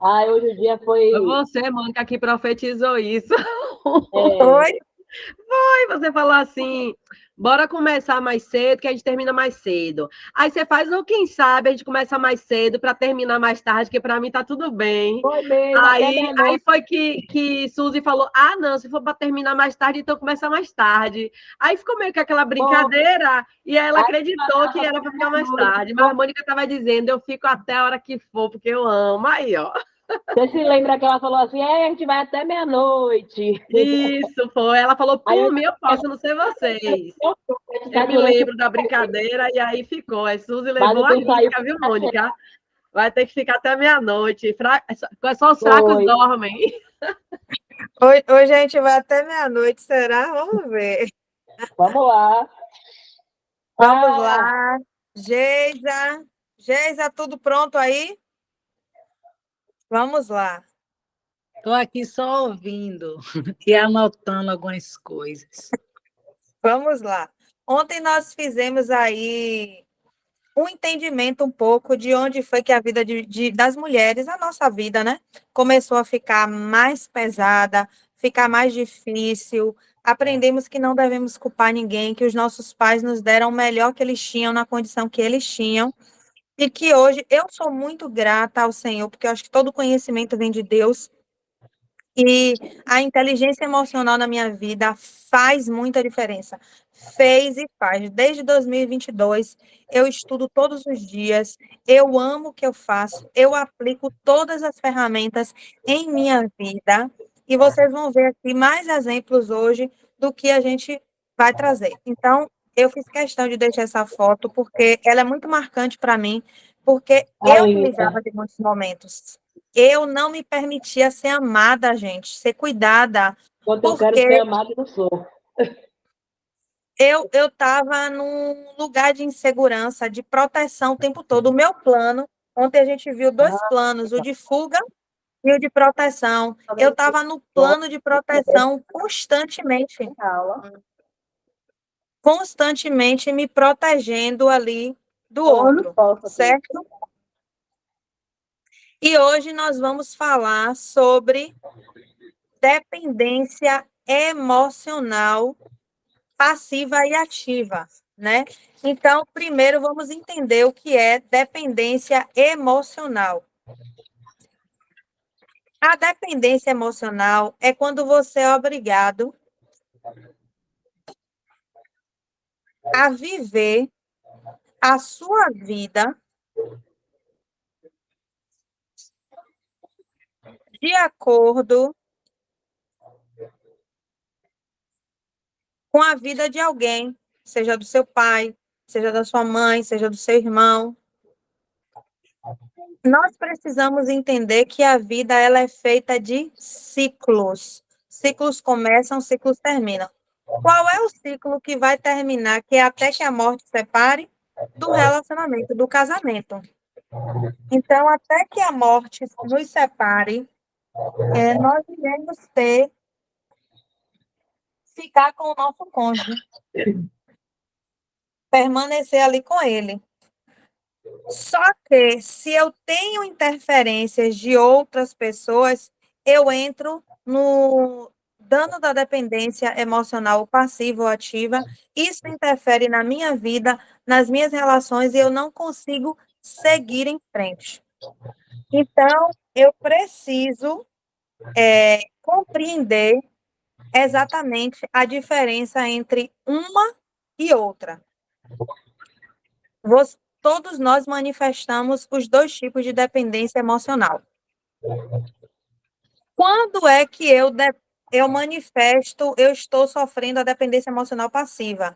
Ai, hoje o dia Foi foi. você, Mônica, que profetizou isso. É, Oi? Aí você falou assim: bora começar mais cedo, que a gente termina mais cedo. Aí você faz ou quem sabe a gente começa mais cedo para terminar mais tarde, que para mim tá tudo bem. foi mesmo, até Aí meia-noite. foi que Suzy falou: ah, não, se for para terminar mais tarde, então começa mais tarde. Aí ficou meio que aquela Foi. brincadeira, e ela Aí acreditou ela que falou era para até ficar mais meia-noite. tarde. Mas a Mônica estava dizendo: eu fico até a hora que for, porque eu amo. Aí, ó. Você se lembra que ela falou assim, a gente vai até meia-noite. Isso foi. Ela falou: Aí eu por mim, eu posso, não sei vocês. tá Eu me durante o lembro da brincadeira e aí ficou. A Suzy mas levou o a tempo saiu risca, viu, Mônica? Vai ter que ficar até meia-noite. Só os fracos foi. dormem. Hoje a gente vai até meia-noite, será? Vamos ver. Vamos lá. Vamos Ah, lá. Geisa. Geisa, tudo pronto aí? Vamos lá. Estou aqui só ouvindo e anotando algumas coisas. Vamos lá. Ontem nós fizemos aí um entendimento um pouco de onde foi que a vida das mulheres, a nossa vida, né, começou a ficar mais pesada, ficar mais difícil. Aprendemos que não devemos culpar ninguém, que os nossos pais nos deram o melhor que eles tinham na condição que eles tinham. E que hoje eu sou muito grata ao Senhor, porque eu acho que todo conhecimento vem de Deus. E a inteligência emocional na minha vida faz muita diferença. Fez e faz. Desde 2022, eu estudo todos os dias, eu amo o que eu faço, eu aplico todas as ferramentas em minha vida. E vocês vão ver aqui mais exemplos hoje do que a gente vai trazer. Então, eu fiz questão de deixar essa foto, porque ela é muito marcante para mim, porque a eu linda. precisava de muitos momentos. Eu não me permitia ser amada, gente, ser cuidada, Quando eu quero ser porque amada, eu sou. eu estava num lugar de insegurança, de proteção o tempo todo. O meu plano, ontem a gente viu dois Ah, planos, o de fuga e o de proteção. Eu estava no plano de proteção constantemente me protegendo ali do eu não outro, posso aqui. certo? E hoje nós vamos falar sobre dependência emocional passiva e ativa, né? Então, primeiro vamos entender o que é dependência emocional. A dependência emocional é quando você é obrigado a viver a sua vida de acordo com a vida de alguém, seja do seu pai, seja da sua mãe, seja do seu irmão. Nós precisamos entender que a vida ela é feita de ciclos. Ciclos começam, ciclos terminam. Qual é o ciclo que vai terminar, que é até que a morte separe do relacionamento, do casamento? Então, até que a morte nos separe, nós iremos ficar com o nosso cônjuge, permanecer ali com ele. Só que, se eu tenho interferências de outras pessoas, eu entro no dano da dependência emocional passiva ou ativa. Isso interfere na minha vida, nas minhas relações, e eu não consigo seguir em frente. Então, eu preciso compreender exatamente a diferença entre uma e outra. Todos nós manifestamos os dois tipos de dependência emocional. Quando é que eu manifesto, eu estou sofrendo a dependência emocional passiva?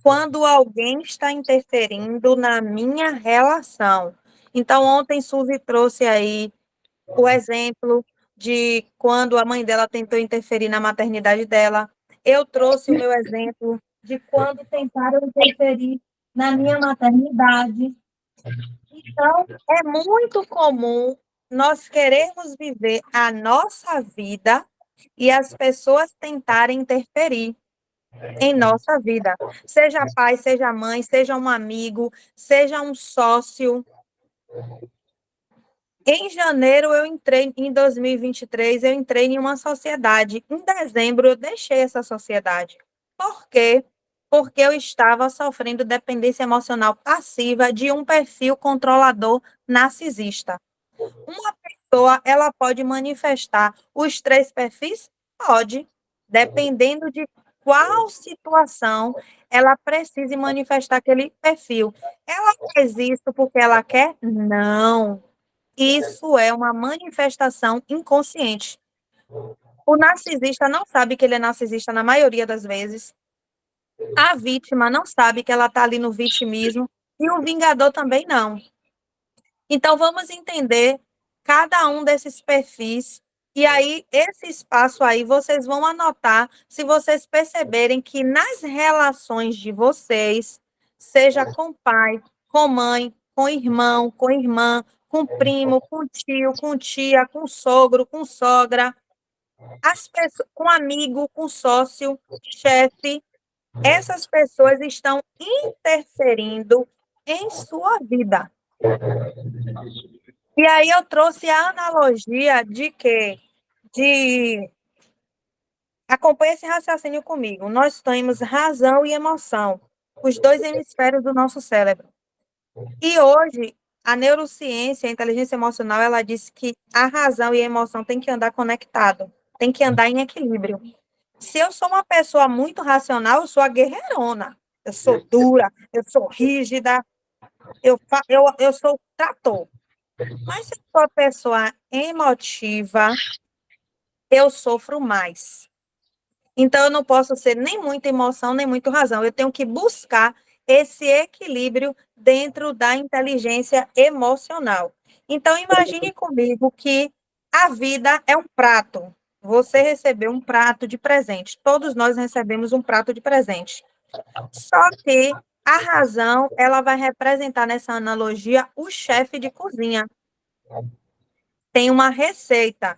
Quando alguém está interferindo na minha relação. Então, ontem Suzy trouxe aí o exemplo de quando a mãe dela tentou interferir na maternidade dela. Eu trouxe o meu exemplo de quando tentaram interferir na minha maternidade. Então, é muito comum nós querermos viver a nossa vida e as pessoas tentarem interferir em nossa vida. Seja pai, seja mãe, seja um amigo, seja um sócio. Em janeiro, em 2023, eu entrei em uma sociedade. Em dezembro, eu deixei essa sociedade. Por quê? Porque eu estava sofrendo dependência emocional passiva de um perfil controlador narcisista. Uma pessoa, ela pode manifestar os 3 perfis? Pode, dependendo de qual situação ela precise manifestar aquele perfil. Ela faz isso porque ela quer? Não. Isso é uma manifestação inconsciente. O narcisista não sabe que ele é narcisista na maioria das vezes. A vítima não sabe que ela está ali no vitimismo. E o vingador também não. Então, vamos entender cada um desses perfis. E aí, esse espaço aí, vocês vão anotar, se vocês perceberem que nas relações de vocês, seja com pai, com mãe, com irmão, com irmã, com primo, com tio, com tia, com sogro, com sogra, as pessoas, com amigo, com sócio, chefe, essas pessoas estão interferindo em sua vida. E aí eu trouxe a analogia de que, acompanhe esse raciocínio comigo, nós temos razão e emoção, os 2 hemisférios do nosso cérebro. E hoje, a neurociência, a inteligência emocional, ela diz que a razão e a emoção têm que andar conectado, tem que andar em equilíbrio. Se eu sou uma pessoa muito racional, eu sou a guerreirona, eu sou dura, eu sou rígida, eu sou o trator. Mas se eu sou uma pessoa emotiva, eu sofro mais. Então, eu não posso ser nem muita emoção, nem muito razão. Eu tenho que buscar esse equilíbrio dentro da inteligência emocional. Então, imagine comigo que a vida é um prato. Você recebeu um prato de presente. Todos nós recebemos um prato de presente. Só que a razão, ela vai representar nessa analogia o chefe de cozinha. Tem uma receita.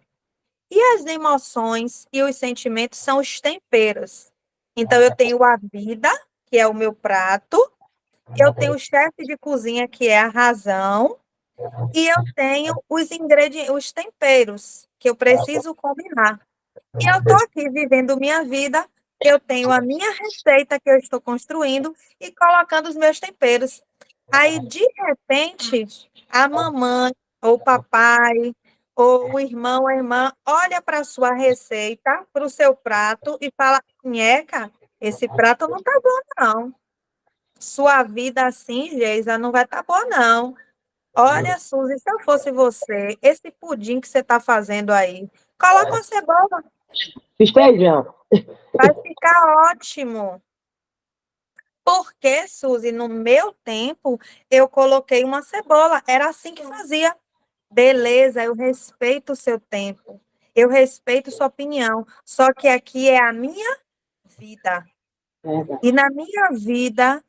E as emoções e os sentimentos são os temperos. Então, eu tenho a vida, que é o meu prato, eu tenho o chefe de cozinha, que é a razão, e eu tenho os ingredientes, os temperos, que eu preciso combinar. E eu estou aqui vivendo minha vida, eu tenho a minha receita que eu estou construindo e colocando os meus temperos. Aí, de repente, a mamãe ou o papai ou o irmão ou a irmã olha para a sua receita, para o seu prato e fala: Nheca, esse prato não está bom, não. Sua vida assim, Geisa, não vai estar boa, não. Olha, Suzy, se eu fosse você, esse pudim que você está fazendo aí, coloca uma cebola, Fiz feijão. vai ficar ótimo. Porque, Suzy, no meu tempo, eu coloquei uma cebola, era assim que fazia. Beleza, eu respeito o seu tempo, eu respeito sua opinião, só que aqui é a minha vida. E na minha vida,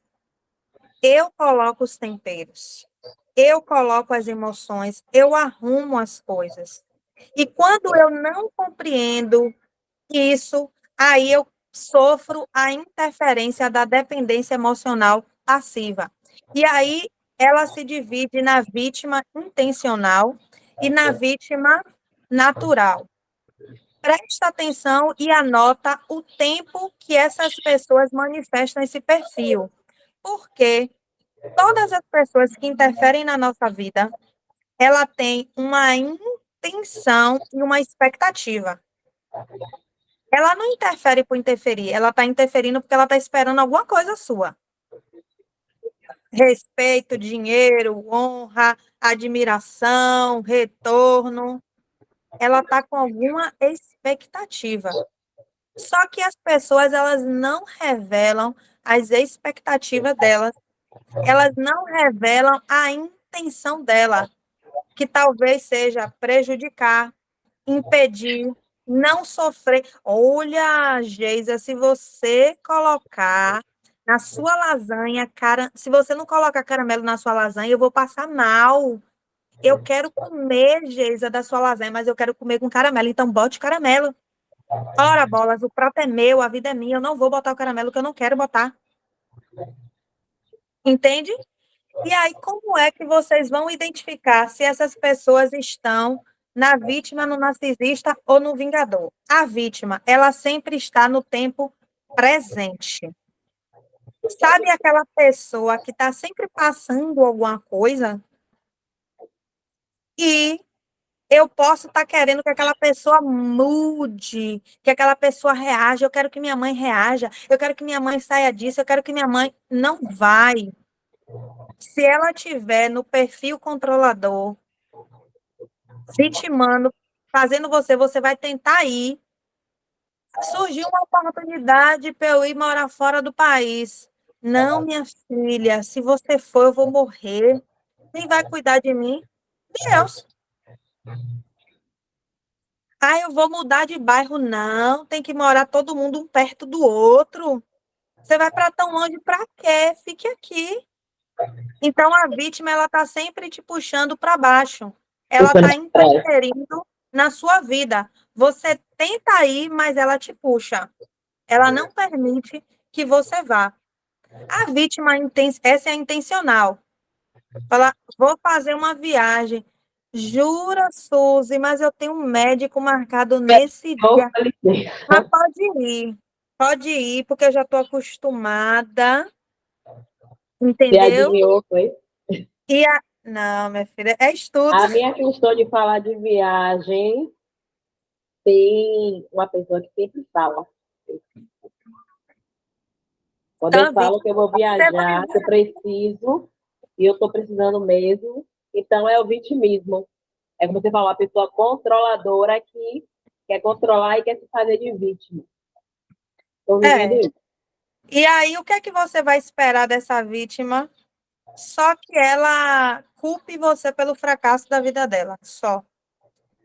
eu coloco os temperos, eu coloco as emoções, eu arrumo as coisas. E quando eu não compreendo isso, aí eu sofro a interferência da dependência emocional passiva. E aí ela se divide na vítima intencional e na vítima natural. Presta atenção e anota o tempo que essas pessoas manifestam esse perfil. Porque todas as pessoas que interferem na nossa vida, ela tem uma intenção e uma expectativa. Ela não interfere por interferir, ela está interferindo porque ela está esperando alguma coisa sua. Respeito, dinheiro, honra, admiração, retorno. Ela está com alguma expectativa. Só que as pessoas, elas não revelam as expectativas delas. Elas não revelam a intenção dela, que talvez seja prejudicar, impedir, não sofrer. Olha, Geisa, se você colocar na sua lasanha, se você não colocar caramelo na sua lasanha, eu vou passar mal. Eu quero comer, Geisa, da sua lasanha, mas eu quero comer com caramelo, então bote caramelo. Ora, bolas, o prato é meu, a vida é minha, eu não vou botar o caramelo que eu não quero botar. Entende? E aí, como é que vocês vão identificar se essas pessoas estão na vítima, no narcisista ou no vingador? A vítima, ela sempre está no tempo presente. Sabe aquela pessoa que está sempre passando alguma coisa? E eu posso estar querendo que aquela pessoa mude, que aquela pessoa reaja. Eu quero que minha mãe reaja, eu quero que minha mãe saia disso, eu quero que minha mãe. Não vai. Se ela tiver no perfil controlador, vitimando, fazendo você vai tentar ir. Surgiu uma oportunidade para eu ir morar fora do país. Não, minha filha, se você for, eu vou morrer. Quem vai cuidar de mim? Deus. Ah, eu vou mudar de bairro. Não, tem que morar todo mundo um perto do outro. Você vai para tão longe para quê? Fique aqui. Então, a vítima, ela está sempre te puxando para baixo. Ela está interferindo na sua vida. Você tenta ir, mas ela te puxa. Ela não permite que você vá. A vítima, essa é a intencional. Fala, vou fazer uma viagem. Jura, Suzy, mas eu tenho um médico marcado nesse dia. Mas pode ir, porque eu já estou acostumada, Você entendeu? adivinhou, foi? Não, minha filha, é estudo. A minha questão de falar de viagem, tem uma pessoa que sempre fala. Quando eu falo que eu vou viajar, que eu preciso, e eu estou precisando mesmo, então é o vitimismo. É como você falou, a pessoa controladora que quer controlar e quer se fazer de vítima. Estou vivendo isso. E aí, o que é que você vai esperar dessa vítima? Só que ela culpe você pelo fracasso da vida dela, só.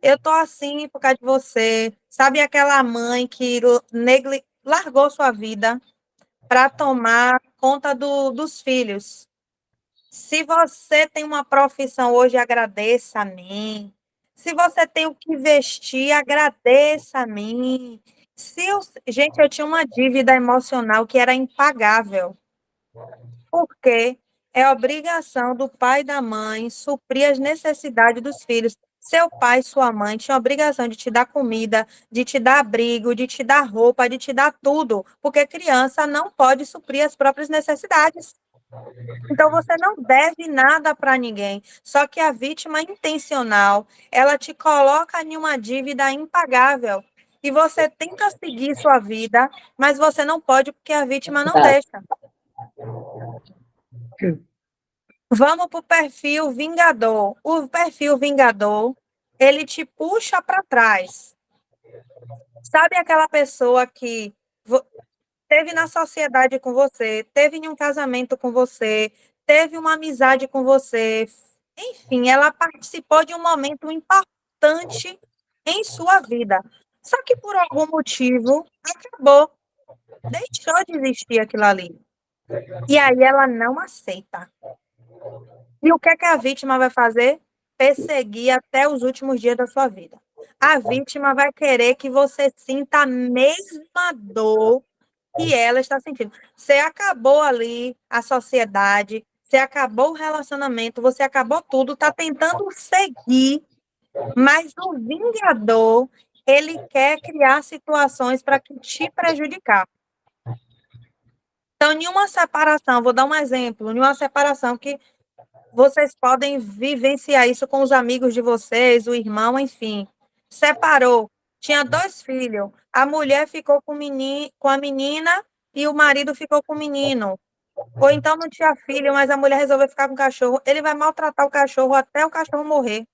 Eu tô assim por causa de você. Sabe aquela mãe que largou sua vida para tomar conta dos filhos? Se você tem uma profissão hoje, agradeça a mim. Se você tem o que vestir, agradeça a mim. Gente, eu tinha uma dívida emocional que era impagável. Porque é obrigação do pai e da mãe suprir as necessidades dos filhos. Seu pai e sua mãe tinham a obrigação de te dar comida, de te dar abrigo, de te dar roupa, de te dar tudo, porque criança não pode suprir as próprias necessidades. Então, você não deve nada para ninguém. Só que a vítima intencional, ela te coloca em uma dívida impagável. E você tenta seguir sua vida, mas você não pode porque a vítima não deixa. Vamos para o perfil vingador. O perfil vingador, ele te puxa para trás. Sabe aquela pessoa que teve na sociedade com você, teve em um casamento com você, teve uma amizade com você, enfim, ela participou de um momento importante em sua vida. Só que por algum motivo acabou, deixou de existir aquilo ali. E aí ela não aceita. E o que é que a vítima vai fazer? Perseguir até os últimos dias da sua vida. A vítima vai querer que você sinta a mesma dor que ela está sentindo. Você acabou ali a sociedade, você acabou o relacionamento, você acabou tudo, está tentando seguir, mas o vingador, ele quer criar situações para te prejudicar. Então, em uma separação, vou dar um exemplo, em uma separação que vocês podem vivenciar isso com os amigos de vocês, o irmão, enfim. Separou. Tinha 2 filhos. A mulher ficou com a menina e o marido ficou com o menino. Ou então não tinha filho, mas a mulher resolveu ficar com o cachorro. Ele vai maltratar o cachorro até o cachorro morrer.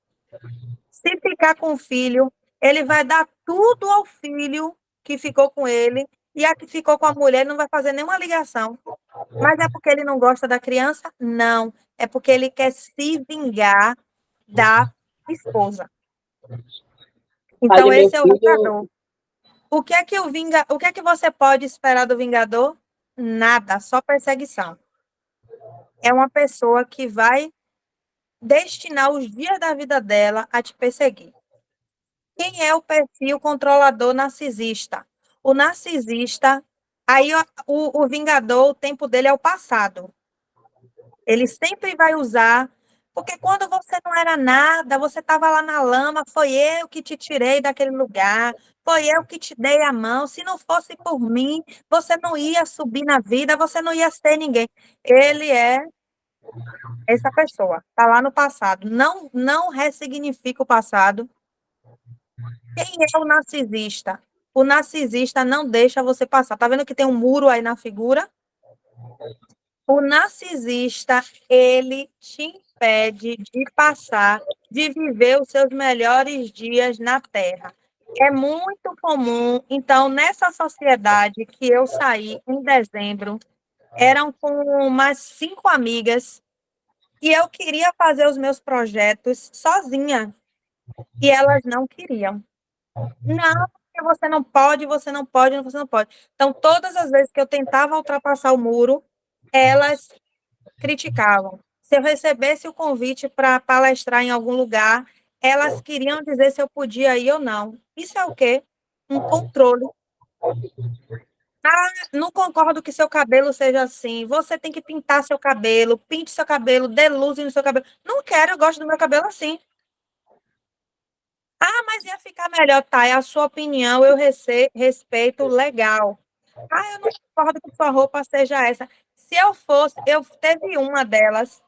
Se ficar com o filho, ele vai dar tudo ao filho que ficou com ele, e a que ficou com a mulher não vai fazer nenhuma ligação. Mas é porque ele não gosta da criança? Não. É porque ele quer se vingar da esposa. Então, esse é o vingador. O que é que você pode esperar do vingador? Nada, só perseguição. É uma pessoa que vai destinar os dias da vida dela a te perseguir. Quem é o perfil controlador narcisista? O narcisista, aí o vingador, o tempo dele é o passado. Ele sempre vai usar, porque quando você não era nada, você estava lá na lama, foi eu que te tirei daquele lugar, foi eu que te dei a mão. Se não fosse por mim, você não ia subir na vida, você não ia ser ninguém. Ele é essa pessoa, está lá no passado. Não ressignifica o passado. Quem é o narcisista? O narcisista não deixa você passar. Tá vendo que tem um muro aí na figura? O narcisista, ele te impede de passar, de viver os seus melhores dias na Terra. É muito comum. Então, nessa sociedade que eu saí em dezembro, eram com umas 5 amigas, e eu queria fazer os meus projetos sozinha, e elas não queriam. Não, porque você não pode, você não pode, você não pode. Então, todas as vezes que eu tentava ultrapassar o muro, elas criticavam. Se eu recebesse o convite para palestrar em algum lugar, elas queriam dizer se eu podia ir ou não. Isso é o quê? Um controle. Ah, não concordo que seu cabelo seja assim. Você tem que pintar seu cabelo, pinte seu cabelo, dê luz no seu cabelo. Não quero, eu gosto do meu cabelo assim. Ah, mas ia ficar melhor, tá? É a sua opinião, eu respeito, legal. Ah, eu não concordo que sua roupa seja essa. Se eu fosse, eu teve uma delas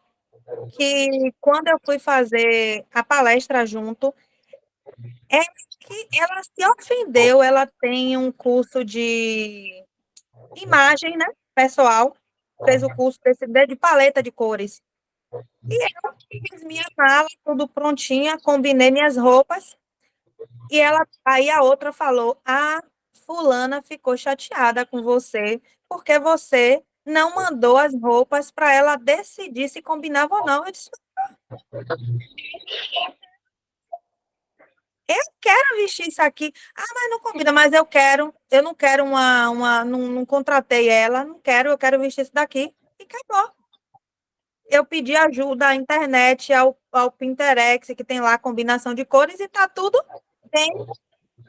que quando eu fui fazer a palestra junto, é que ela se ofendeu, ela tem um curso de imagem, né, pessoal, fez o curso de paleta de cores. E eu fiz minha mala, tudo prontinha, combinei minhas roupas, e aí a outra falou: "Ah, fulana ficou chateada com você, porque você não mandou as roupas para ela decidir se combinava ou não". Eu disse: "Eu quero vestir isso aqui". "Ah, mas não combina", "Mas eu não quero não contratei ela, não quero, eu quero vestir isso daqui", e acabou. Eu pedi ajuda à internet, ao Pinterest, que tem lá a combinação de cores, e tá tudo bem.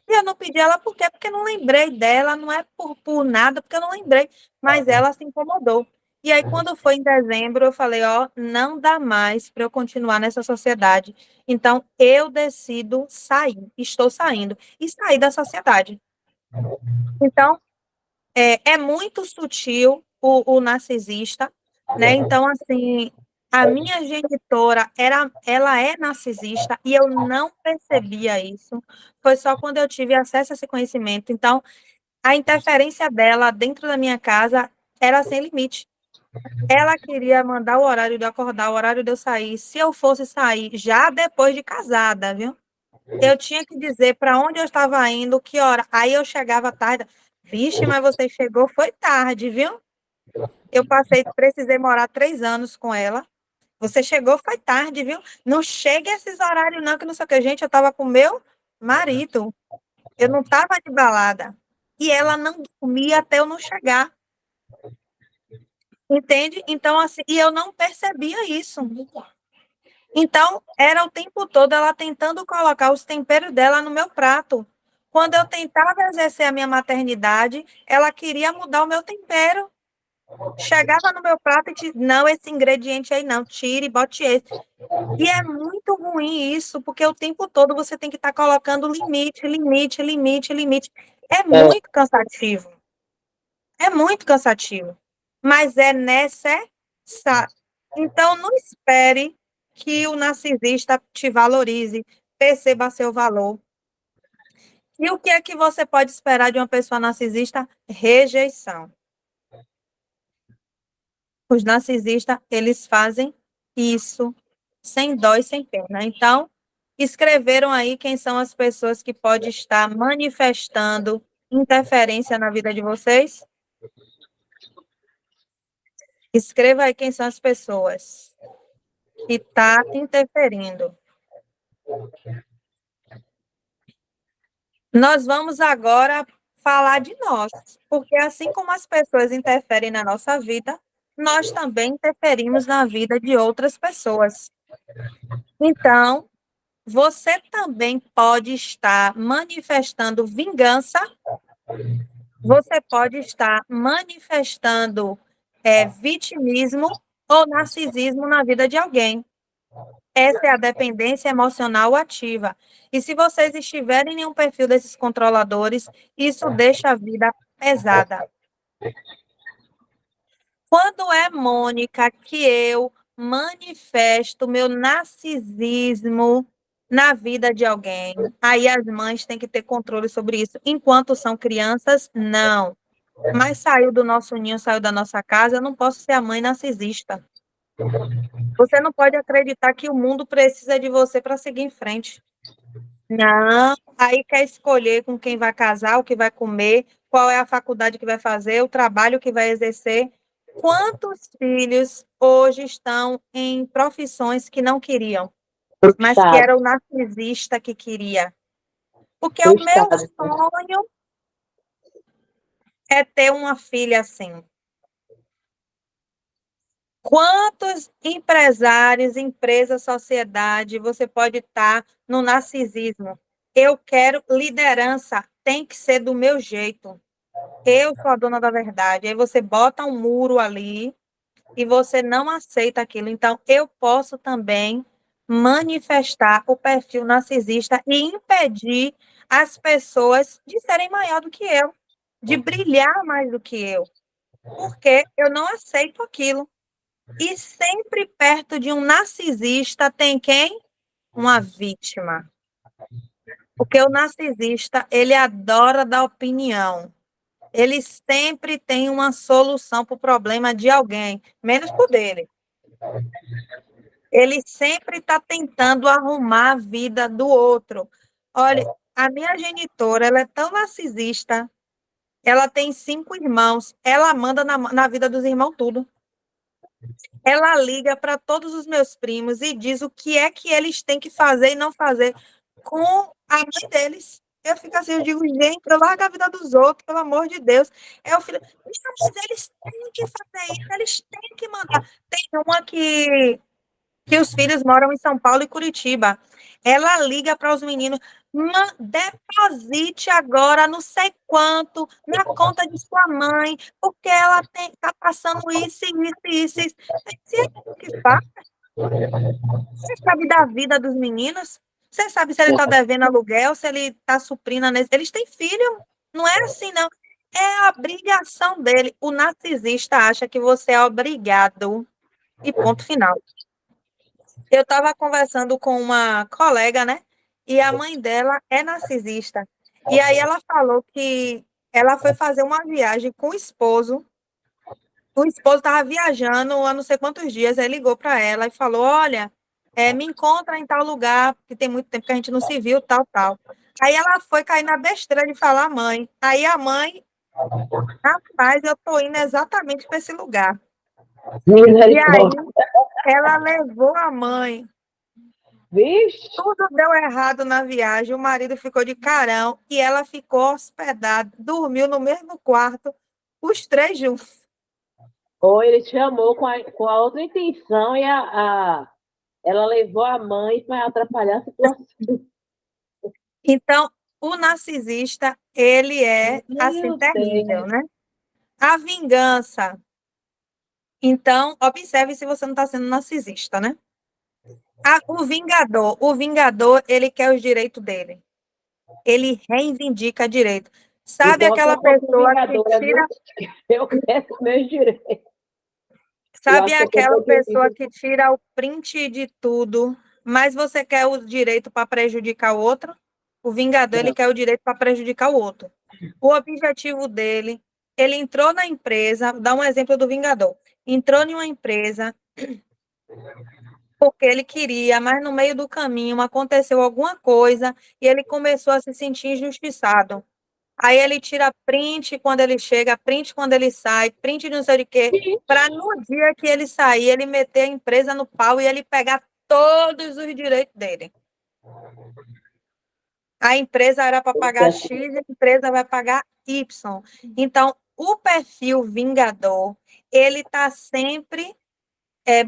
E eu não pedi ela por quê? Porque eu não lembrei dela, não é por nada, porque eu não lembrei, mas ela se incomodou. E aí, quando foi em dezembro, eu falei: "Ó, não dá mais para eu continuar nessa sociedade, então eu decido sair, estou saindo", e sair da sociedade. Então, é muito sutil o narcisista, né, então, assim, a minha genitora ela é narcisista e eu não percebia isso, foi só quando eu tive acesso a esse conhecimento. Então, a interferência dela dentro da minha casa era sem limite. Ela queria mandar o horário de eu acordar, o horário de eu sair, se eu fosse sair já depois de casada, viu. Eu tinha que dizer para onde eu estava indo, que hora, aí eu chegava tarde: "Vixe, mas você chegou foi tarde, viu. Eu precisei morar 3 anos com ela. Você chegou foi tarde, viu. Não chega esses horários não, que não sei o quê". Gente, eu estava com meu marido, eu não estava de balada. E ela não dormia até eu não chegar. Entende? Então, assim, e eu não percebia isso. Então, era o tempo todo ela tentando colocar os temperos dela no meu prato. Quando eu tentava exercer a minha maternidade, ela queria mudar o meu tempero. Chegava no meu prato e não, esse ingrediente aí não, tire e bote esse. E é muito ruim isso, porque o tempo todo você tem que estar colocando limite, limite, limite, limite. É muito cansativo. É muito cansativo, mas é necessário. Então, não espere que o narcisista te valorize, perceba seu valor. E o que é que você pode esperar de uma pessoa narcisista? Rejeição. Os narcisistas, eles fazem isso sem dó e sem pena. Então, escreveram aí quem são as pessoas que podem estar manifestando interferência na vida de vocês? Escreva aí quem são as pessoas que estão interferindo. Nós vamos agora falar de nós, porque assim como as pessoas interferem na nossa vida, nós também interferimos na vida de outras pessoas. Então, você também pode estar manifestando vingança, você pode estar manifestando vitimismo, ou narcisismo na vida de alguém. Essa é a dependência emocional ativa. E se vocês estiverem em um perfil desses controladores, isso deixa a vida pesada. Quando é, Mônica, que eu manifesto meu narcisismo na vida de alguém? Aí as mães têm que ter controle sobre isso. Enquanto são crianças, não. Mas saiu do nosso ninho, saiu da nossa casa, eu não posso ser a mãe narcisista. Você não pode acreditar que o mundo precisa de você para seguir em frente. Não, aí quer escolher com quem vai casar, o que vai comer, qual é a faculdade que vai fazer, o trabalho que vai exercer. Quantos filhos hoje estão em profissões que não queriam, mas que era o narcisista que queria? Porque o meu sonho é ter uma filha assim. Quantos empresários, empresa, sociedade, você pode estar no narcisismo? Eu quero liderança, tem que ser do meu jeito. Eu sou a dona da verdade. Aí você bota um muro ali e você não aceita aquilo. Então, eu posso também manifestar o perfil narcisista e impedir as pessoas de serem maior do que eu, de brilhar mais do que eu, porque eu não aceito aquilo. E sempre perto de um narcisista tem quem? Uma vítima. Porque o narcisista, ele adora dar opinião. Ele sempre tem uma solução para o problema de alguém, menos para o dele. Ele sempre está tentando arrumar a vida do outro. Olha, a minha genitora, ela é tão narcisista, ela tem 5 irmãos, ela manda na vida dos irmãos tudo. Ela liga para todos os meus primos e diz o que é que eles têm que fazer e não fazer com a mãe deles. Eu fico assim, eu digo, gente, larga a vida dos outros, pelo amor de Deus. É o filho, mas eles têm que fazer isso, eles têm que mandar. Tem uma que os filhos moram em São Paulo e Curitiba. Ela liga para os meninos, deposite agora não sei quanto na conta de sua mãe, porque ela está passando isso, isso, isso, isso. Se é que faz, você sabe da vida dos meninos? Você sabe se ele está devendo aluguel, se ele está suprindo a necessidade. Eles têm filho, não é assim, não. É a obrigação dele. O narcisista acha que você é obrigado. E ponto final. Eu estava conversando com uma colega, né? E a mãe dela é narcisista. E aí ela falou que ela foi fazer uma viagem com o esposo. O esposo estava viajando há não sei quantos dias. Aí ligou para ela e falou: Olha, me encontra em tal lugar, que tem muito tempo que a gente não se viu, tal, tal. Aí ela foi cair na besteira de falar à mãe. Aí a mãe, rapaz, eu tô indo exatamente para esse lugar. E aí ela levou a mãe. Vixe. Tudo deu errado na viagem, o marido ficou de carão e ela ficou hospedada, dormiu no mesmo quarto, os 3 juntos. Ou ele chamou com a outra intenção e ela levou a mãe para atrapalhar a situação. Então, o narcisista, ele é assim terrível, né? A vingança. Então, observe se você não está sendo narcisista, né? O vingador, ele quer os direitos dele. Ele reivindica direito. Sabe Então, aquela pessoa que tira... Eu quero meus direitos. Sabe aquela pessoa que tira o print de tudo, mas você quer o direito para prejudicar o outro? O vingador, ele quer o direito para prejudicar o outro. O objetivo dele, ele entrou na empresa, dá um exemplo do vingador. Entrou em uma empresa porque ele queria, mas no meio do caminho aconteceu alguma coisa e ele começou a se sentir injustiçado. Aí ele tira print quando ele chega, print quando ele sai, print de não sei de quê, para no dia que ele sair, ele meter a empresa no pau e ele pegar todos os direitos dele. A empresa era para pagar X, a empresa vai pagar Y. Então, o perfil vingador, ele está sempre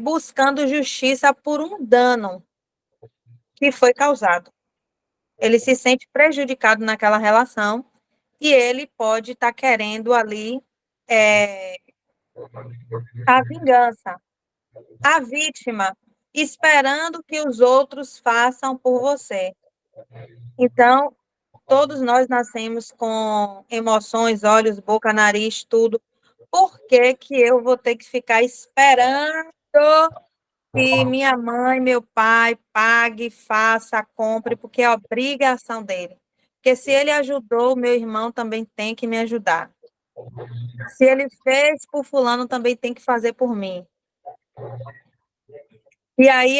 buscando justiça por um dano que foi causado. Ele se sente prejudicado naquela relação e ele pode estar querendo ali a vingança. A vítima esperando que os outros façam por você. Então, todos nós nascemos com emoções, olhos, boca, nariz, tudo. Por que que eu vou ter que ficar esperando que minha mãe, meu pai pague, faça, compre, porque é obrigação dele? Porque se ele ajudou, meu irmão também tem que me ajudar. Se ele fez por fulano, também tem que fazer por mim. E aí,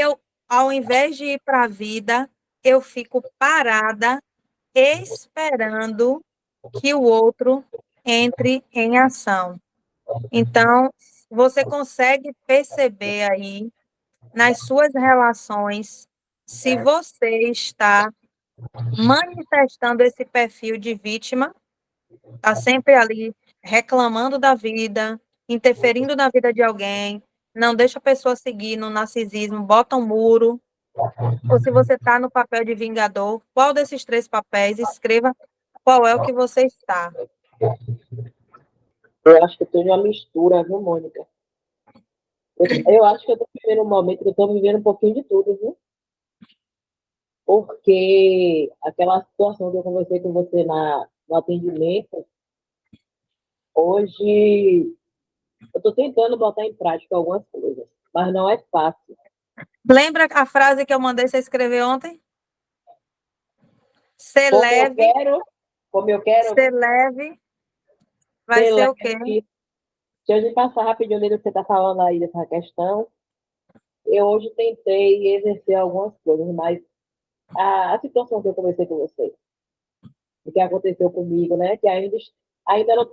ao invés de ir para a vida, eu fico parada, esperando que o outro entre em ação. Então, você consegue perceber aí, nas suas relações, se você está manifestando esse perfil de vítima, está sempre ali reclamando da vida, interferindo na vida de alguém, não deixa a pessoa seguir no narcisismo, bota um muro, ou se você está no papel de vingador, qual desses 3 papéis, escreva qual é o que você está. Eu acho que eu tô uma mistura, viu, Mônica? Eu acho que eu tô vivendo um momento que eu tô vivendo um pouquinho de tudo, viu? Porque aquela situação que eu conversei com você no atendimento, hoje eu estou tentando botar em prática algumas coisas, mas não é fácil. Lembra a frase que eu mandei você escrever ontem? Ser leve, como eu quero, ser leve, vai ser o quê? Deixa eu passar rapidinho nele que você está falando aí dessa questão. Eu hoje tentei exercer algumas coisas, mas a situação que eu conversei com você, o que aconteceu comigo, né, que ainda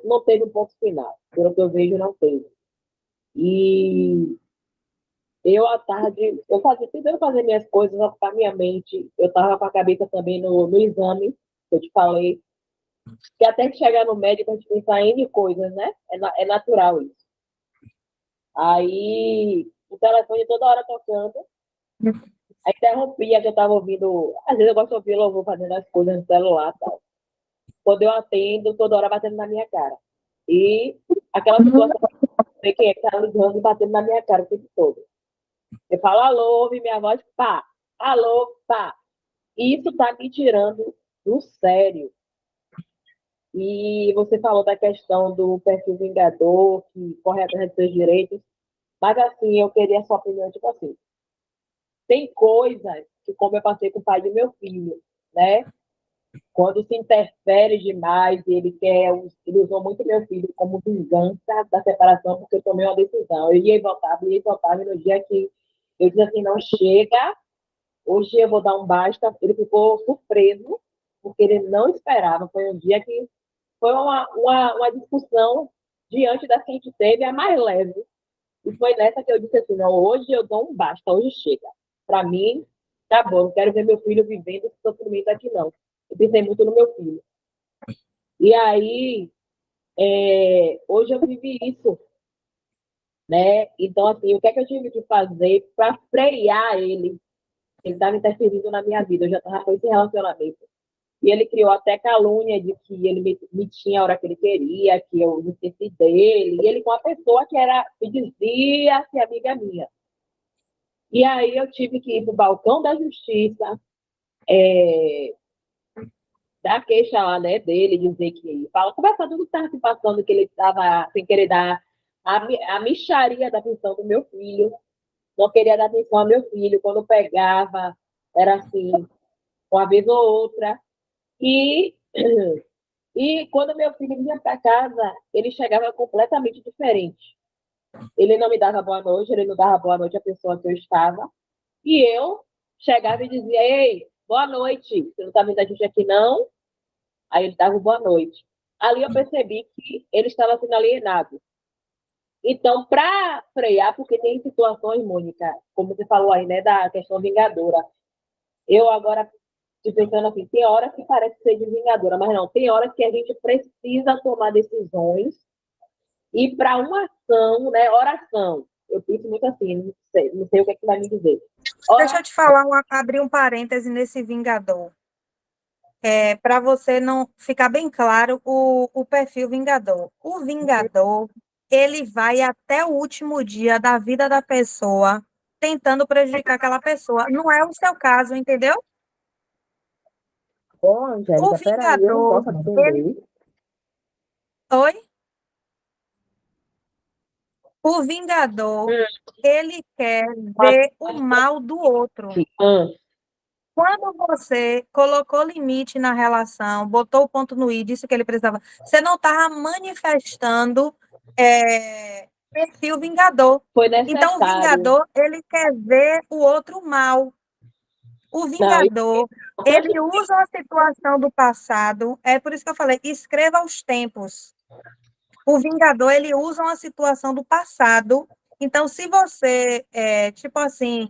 não teve um ponto final. Pelo que eu vejo, não teve. E eu, à tarde, tentando fazer minhas coisas, ocupar minha mente. Eu estava com a cabeça também no exame, que eu te falei, que até que chegar no médico a gente pensa em N coisas, né? É natural isso. Aí, o telefone toda hora tocando. Aí interrompia que eu estava ouvindo. Às vezes eu gosto de ouvir louvor fazendo as coisas no celular e tal. Quando eu atendo, toda hora batendo na minha cara. E aquela situação, não sei quem é que está ligando e batendo na minha cara o tempo todo. Eu falo, alô, ouve minha voz, pá. Alô, pá. Isso está me tirando do sério. E você falou da questão do perfil vingador, que corre atrás dos seus direitos. Mas, assim, eu queria a sua opinião, tipo assim. Tem coisas que, como eu passei com o pai do meu filho, né? Quando se interfere demais, ele usou muito meu filho como vingança da separação, porque eu tomei uma decisão. Eu ia e voltava, e no dia que eu disse assim, não chega, hoje eu vou dar um basta. Ele ficou surpreso, porque ele não esperava. Foi um dia que foi uma discussão diante da que a gente teve, a mais leve. E foi nessa que eu disse assim, não, hoje eu dou um basta, hoje chega. Para mim, tá bom, não quero ver meu filho vivendo esse sofrimento aqui, não. Eu pensei muito no meu filho. E aí, hoje eu vivi isso, né? Então, assim, o que é que eu tive que fazer para frear ele? Ele estava interferindo na minha vida, eu já estava com esse relacionamento. E ele criou até calúnia de que ele me tinha a hora que ele queria, que eu me esqueci dele. E ele com uma pessoa que me dizia ser amiga minha. E aí eu tive que ir para o balcão da justiça, dar queixa lá, né, dele, dizer que... Conversar tudo que estava se passando, que ele estava sem querer dar a mixaria da pensão do meu filho. Não queria dar atenção ao meu filho. Quando pegava, era assim, uma vez ou outra. E quando meu filho vinha para casa, ele chegava completamente diferente. Ele não me dava boa noite, ele não dava boa noite à pessoa que eu estava. E eu chegava e dizia, ei, boa noite, você não está vindo a gente aqui, não? Aí ele dava boa noite. Ali eu percebi que ele estava sendo alienado. Então, para frear, porque tem situações, Mônica, como você falou aí, né, da questão vingadora. Eu agora estou pensando assim, tem horas que parece ser de vingadora, mas não, tem horas que a gente precisa tomar decisões e para uma ação, né, oração. Eu penso muito assim, não sei o que é que vai me dizer. Deixa eu te falar, abrir um parêntese nesse vingador. Para você não ficar bem claro o perfil vingador. O vingador ele vai até o último dia da vida da pessoa, tentando prejudicar aquela pessoa. Não é o seu caso, entendeu? Ô, O Angélica, peraí, eu não vingador, posso ele... atender. Oi? O vingador, ele quer ver o mal do outro. Ah, Quando você colocou limite na relação, botou o ponto no i, disse que ele precisava, você não estava manifestando perfil vingador. foi Então, o necessário. vingador, ele quer ver o outro mal. O Não, vingador, ele usa a situação do passado, é por isso que eu falei, escreva os tempos. O vingador, ele usa uma situação do passado. Então, se você, tipo assim,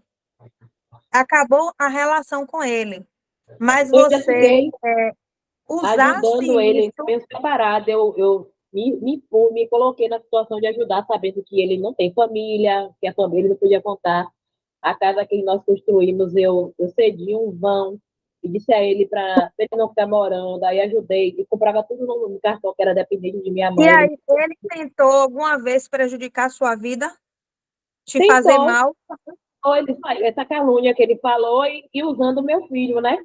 acabou a relação com ele, mas eu já você fiquei usasse ajudando ele, isso, mesmo separado. Eu me coloquei na situação de ajudar, sabendo que ele não tem família, que a família não podia contar. A casa que nós construímos, eu cedi um vão e disse a ele para ele não ficar morando. Aí ajudei e comprava tudo no cartão, que era dependente de minha e mãe. aí ele tentou alguma vez prejudicar a sua vida, te fazer Tentou, mal, essa calúnia que ele falou e usando o meu filho, né?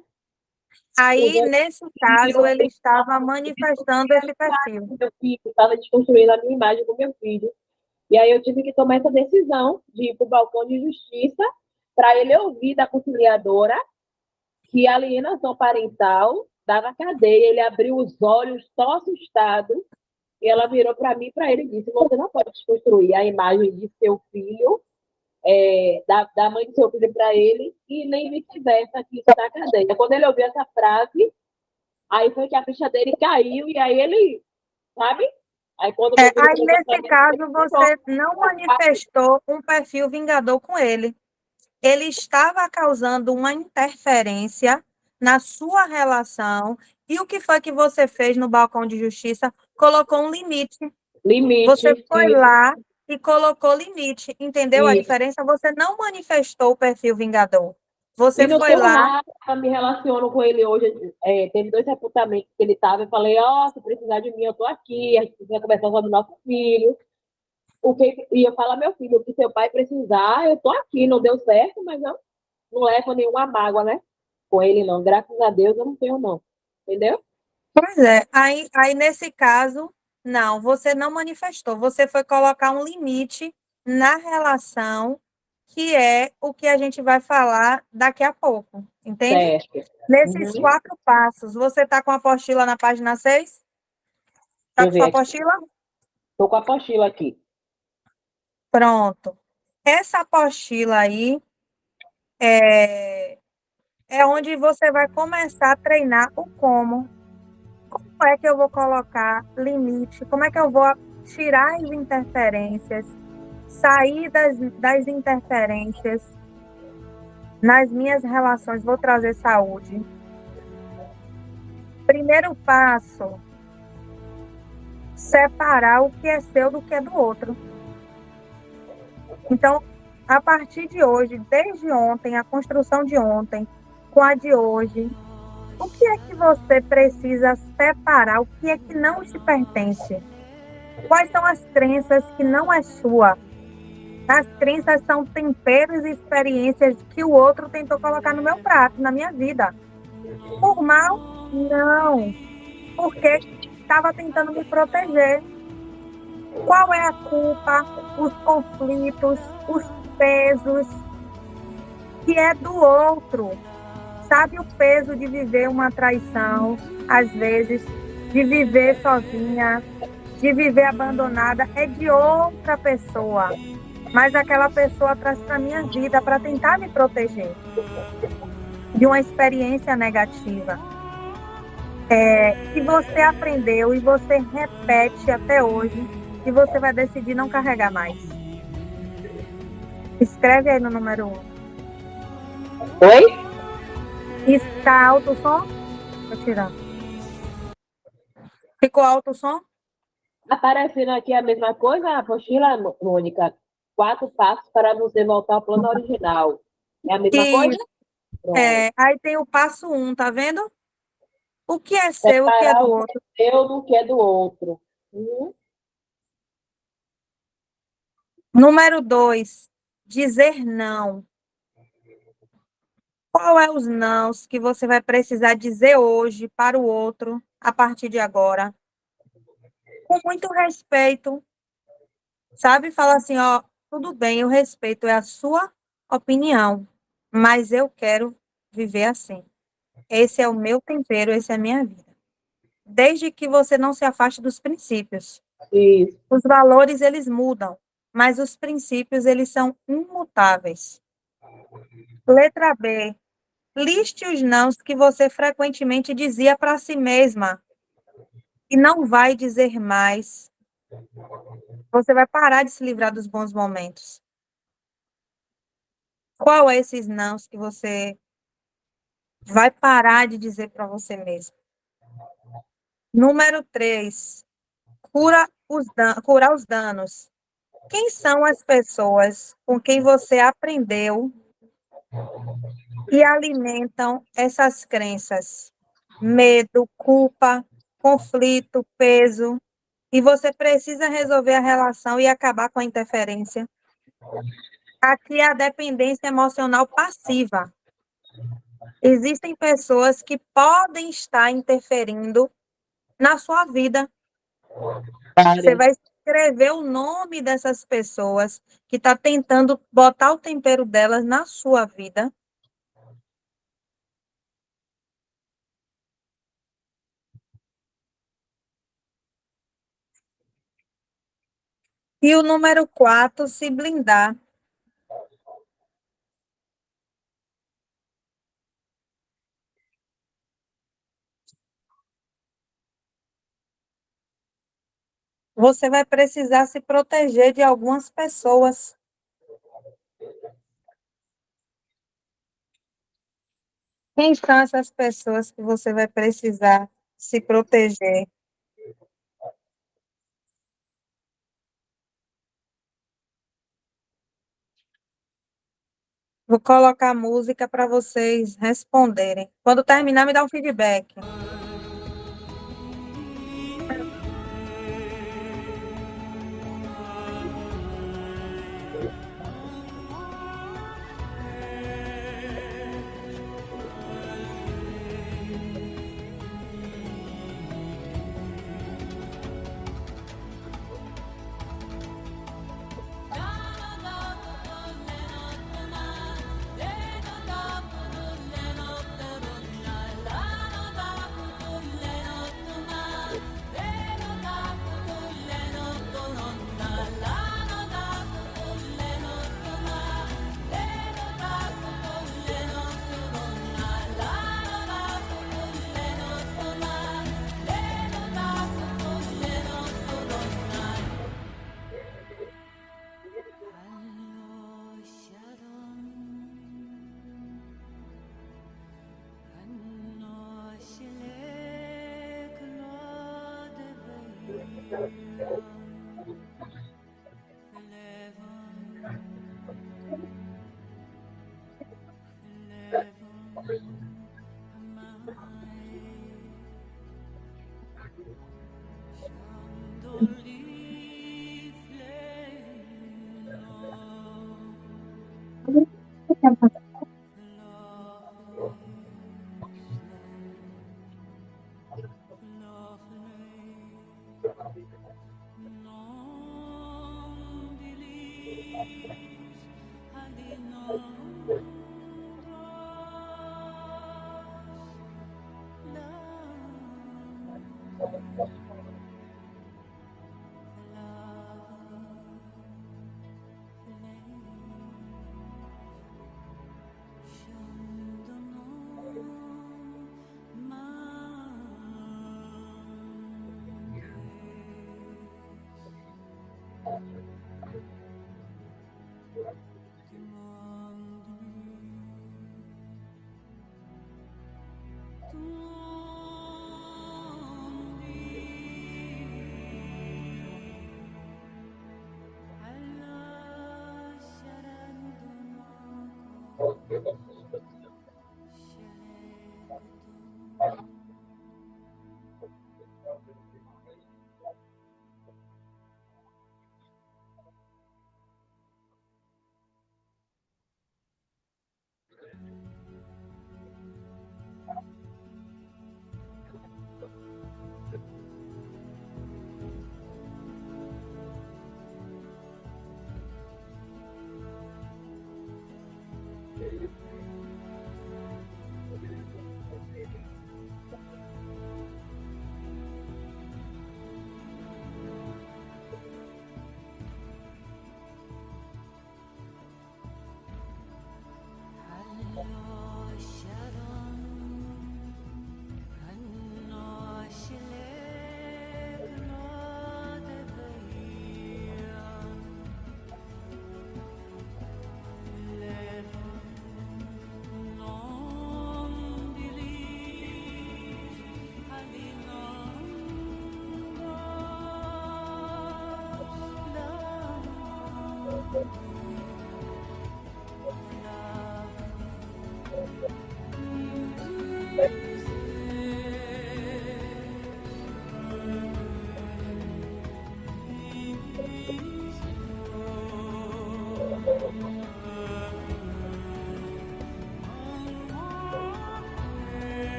aí, Usando nesse o caso, filho, ele estava manifestando esse perfil. meu filho, estava desconstruindo a minha imagem do meu filho. E aí eu tive que tomar essa decisão de ir para o balcão de justiça para ele ouvir da conciliadora que a alienação parental está na cadeia. Ele abriu os olhos, tão assustado, e ela virou para mim e para ele e disse: você não pode desconstruir a imagem de seu filho, da mãe de seu filho para ele, e nem vice-versa, que isso está na cadeia. Quando ele ouviu essa frase, aí foi que a ficha dele caiu, e aí ele, sabe? Aí quando meu filho Aí, começou a nesse fazer caso, você não isso, manifestou um perfil vingador com ele. Ele estava causando uma interferência na sua relação. E o que foi que você fez no balcão de justiça? Colocou um limite. Você limite, foi lá e colocou limite. Entendeu a isso. diferença? Você não manifestou o perfil vingador. E Você não foi tô lá. rara, me relaciono com ele hoje. Teve 2 sepultamentos que ele estava. Eu falei: se precisar de mim, eu tô aqui. A gente precisa conversar sobre o nosso filho. E eu falo a meu filho: o que seu pai precisar, eu tô aqui. Não deu certo, mas eu não levo nenhuma mágoa, né? Com ele, não. Graças a Deus, eu não tenho, não. Entendeu? Pois é. Aí, nesse caso, não, você não manifestou. Você foi colocar um limite na relação, que é o que a gente vai falar daqui a pouco. Entende? Certo. Nesses Uhum. 4 passos, você está com a apostila na página 6? Está Deixa eu com ver sua aqui. apostila? Tô com a apostila aqui. Pronto. Essa apostila aí é onde você vai começar a treinar o como. Como é que eu vou colocar limite? Como é que eu vou tirar as interferências, sair das interferências nas minhas relações? Vou trazer saúde. Primeiro passo, separar o que é seu do que é do outro. Então, a partir de hoje, desde ontem, a construção de ontem, com a de hoje, o que é que você precisa separar? O que é que não te pertence? Quais são as crenças que não é sua? As crenças são temperos e experiências que o outro tentou colocar no meu prato, na minha vida. Por mal? Não. Porque estava tentando me proteger. Qual é a culpa, os conflitos, os pesos que é do outro? Sabe o peso de viver uma traição, às vezes, de viver sozinha, de viver abandonada, é de outra pessoa. Mas aquela pessoa traz para a minha vida para tentar me proteger de uma experiência negativa. Que você aprendeu e você repete até hoje, e você vai decidir não carregar mais. Escreve aí no número 1. Oi? Está alto o som? Vou tirar. Ficou alto o som? Aparecendo aqui a mesma coisa, a apostila, Mônica. 4 passos para você voltar ao plano original. É a mesma coisa? Isso. Pronto. Aí tem o passo 1, tá vendo? O que é seu, o que é Separar do o outro. que é seu do que é do outro. Número 2, dizer não. Qual é os nãos que você vai precisar dizer hoje para o outro, a partir de agora? Com muito respeito, sabe? Fala assim, ó, tudo bem, eu respeito, é a sua opinião, mas eu quero viver assim. Esse é o meu tempero, essa é a minha vida. Desde que você não se afaste dos princípios. Isso. Os valores, eles mudam, mas os princípios, eles são imutáveis. Letra B. Liste os nãos que você frequentemente dizia para si mesma e não vai dizer mais. Você vai parar de se livrar dos bons momentos. Qual é esses nãos que você vai parar de dizer para você mesmo? Número 3. Curar os danos. Quem são as pessoas com quem você aprendeu e alimentam essas crenças? Medo, culpa, conflito, peso. E você precisa resolver a relação e acabar com a interferência. Aqui é a dependência emocional passiva. Existem pessoas que podem estar interferindo na sua vida. Você vai escrever o nome dessas pessoas que está tentando botar o tempero delas na sua vida. E o número 4, se blindar. Você vai precisar se proteger de algumas pessoas. Quem são essas pessoas que você vai precisar se proteger? Vou colocar música para vocês responderem. Quando terminar, me dá um feedback.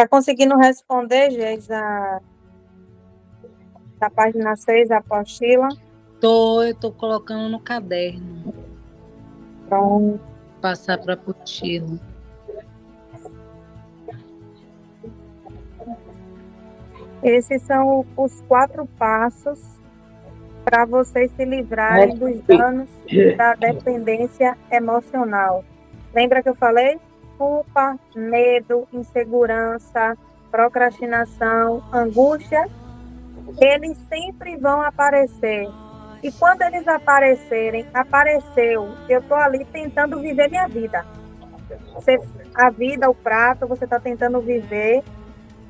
Está conseguindo responder, Geis, da página 6, da apostila? Eu tô colocando no caderno. Pronto. Passar para a apostila. Esses são os 4 passos para vocês se livrarem dos danos da dependência emocional. Lembra que eu falei? Culpa, medo, insegurança, procrastinação, angústia, eles sempre vão aparecer. E quando eles aparecerem, eu estou ali tentando viver minha vida. A vida, o prato, você está tentando viver.